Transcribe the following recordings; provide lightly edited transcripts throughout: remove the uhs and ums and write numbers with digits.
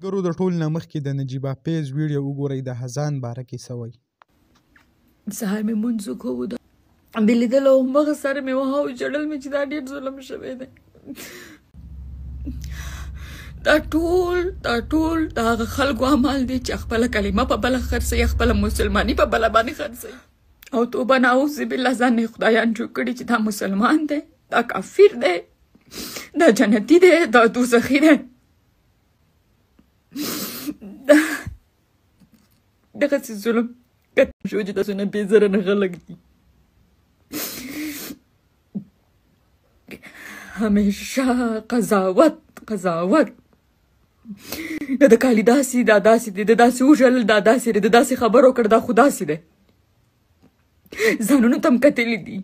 ګرو د ټول نه مخکې د نجیب اپیز ویډیو وګورئ د اذان باره کې څه وایي. سهار مې مونځ وکړو د لیدلو همغه سره مې وهه او ژړل مې چې دا ډېر ظلم شوی دی. دا ټول د هغه خلکو عمل دی چې خپله کلمه په بله خرڅوي، خپله مسلماني په بله باندې خرڅوي او توبه نعوذ بالله ځان یې خدایان جوړ کړي چې دا مسلمان دی، دا کافر دی، دا جنتي دی، دا دوزخي دی. دغسې ظلم کتم شو چې تاسو نه بې زره نه خلک دي. همیشه قضاوت د کالي داسې دا داسې دی، د داسې وژل دا داسې دی، د داسې خبر وکړ دا خو داسې دی. ځانونو ته هم کتلي دي.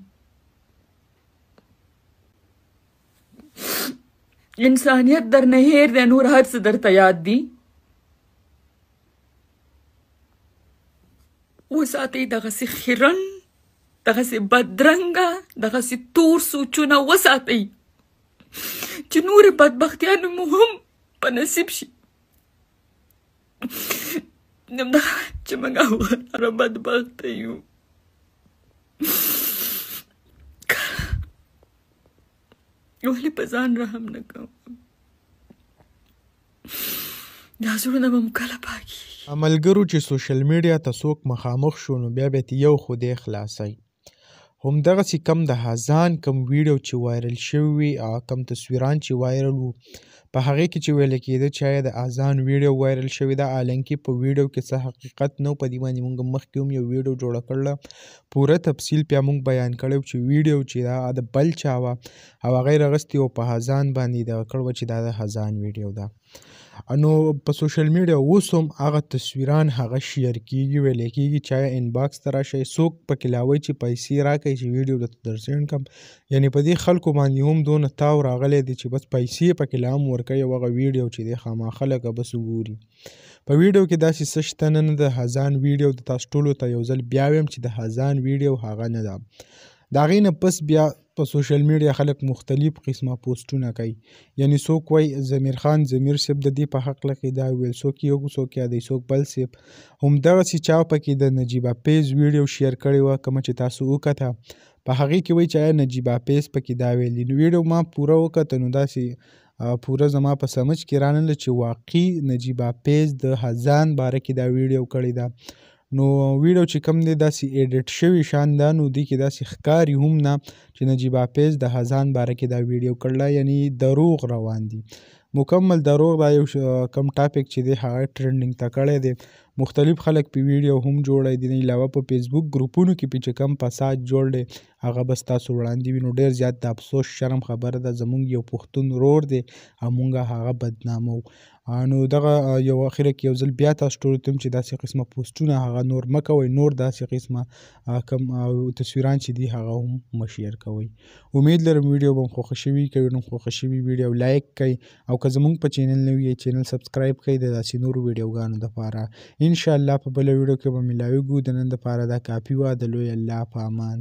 انسانیت درنه هیر دی، نور هر څه درته یاد دي. وساتئ دغسې خیرن، دغسې بدرنګه، دغسې تور سوچونه وساتئ چې نورې بدبختیانې مو هم په نصیب شي. همدغه چې موږ هغه بدبخته یو. ولې په ځان رحم نه کوم؟ دا زړونه به مو کله پاکېږي؟ ملګرو چې سوشل میډیا ته څوک مخامخ شو نو بیا به یو خدای خلاصوي. همدغسې کم د اذان کم ویډیو چې وایرل شوي وي، کم تصویران چې وایرل وو، په هغې کې چې ویله کېده چې آیا د اذان ویډیو وایرل شوې ده، حالانکې په ویډیو کې څه حقیقت نه و. په دې باندې مونږ مخکې هم یو ویډیو جوړه کړله، پوره تفصیل بیا مونږ بیان کړی و چې ویډیو چې دا د بل چا وه او هغه یې راغستې و په اذان باندې دغه کړی وه چې دا د اذان ویډیو ده. نو په سوشل میډیا اوس هم هغه تصویران هغه شیر کېږي، ویلی کېږي چې آیا انباکس ته راشئ، څوک پکې لاوی چې پیسې راکړئ چې ویډیو درته در سینډ کړم. یعنې په دې خلکو باندې هم دونه تاو راغلی دی چې بس پیسې پکې لا هم ورکوي او هغه ویډیو چې دی خامخا لکه بس وګوري. په ویډیو کې داسې څه شته نه د اذان ویډیو د تاسو ټولو ته یو ځل بیا ویم چې د اذان ویډیو هغه نه ده. د هغې نه پس بیا په سوشل میډیا خلک مختلف قسمه پوسټونه کوي. یعنې څوک وایي ضمیر خان ضمیر صاحب د دې په هکله کې دا ویل، څوک یو څوک یادوي، څوک بل صاحب. همدغسې چا پکې د نجیب اپیز ویډیو شیر کړې وه کومه چې تاسو وکته، په هغې کې وایي چې آیا نجیب اپیز پکې دا ویلي. نو ویډیو ما پوره وکته نو داسې پوره زما په سمجھ کې رانغله چې واقعي نجیب اپیز د اذان باره کې دا ویډیو کړې ده. نو ویډیو چې کوم دی داسې ایډیټ شوي شان ده، نو دې کې داسې ښکاري هم نه چې نجیب اپیز د اذان باره کې دا ویډیو کړله. یعنې دروغ روان دي، مکمل دروغ. دا یو کم ټاپک چې دی هغه ټرینډینګ ته کړی دی، مختلف خلک په ویډیو هم جوړی دي. علاوه په فیسبوک ګروپونو کې چې کم فساد جوړ دی هغه بس تاسو وړاندې وي. نو ډېر زیات د افسوس شرم خبره ده، زمونږ یو پښتون ورور دی او مونږ هغه بدنامو. نو دغه یو اخره کې یو ځل بیا تاسو ټولو ته چې داسې قسمه پوسټونه هغه نور مه کوئ، نور داسې قسمه کم تصویران چې دي هغه هم مه شیر کوئ. امید لرم ویډیو به مو خوښه شوي، که خوښه شوي ویډیو لایک کړئ او که زمونږ په چینل نوي یې چینل سبسکرایب کړئ د داسې نورو ویډیوګانو دپاره. انشاءالله په بله ویډیو کې به ملاویږو. د نن دپاره دا کافي وه. د لوی الله په امان.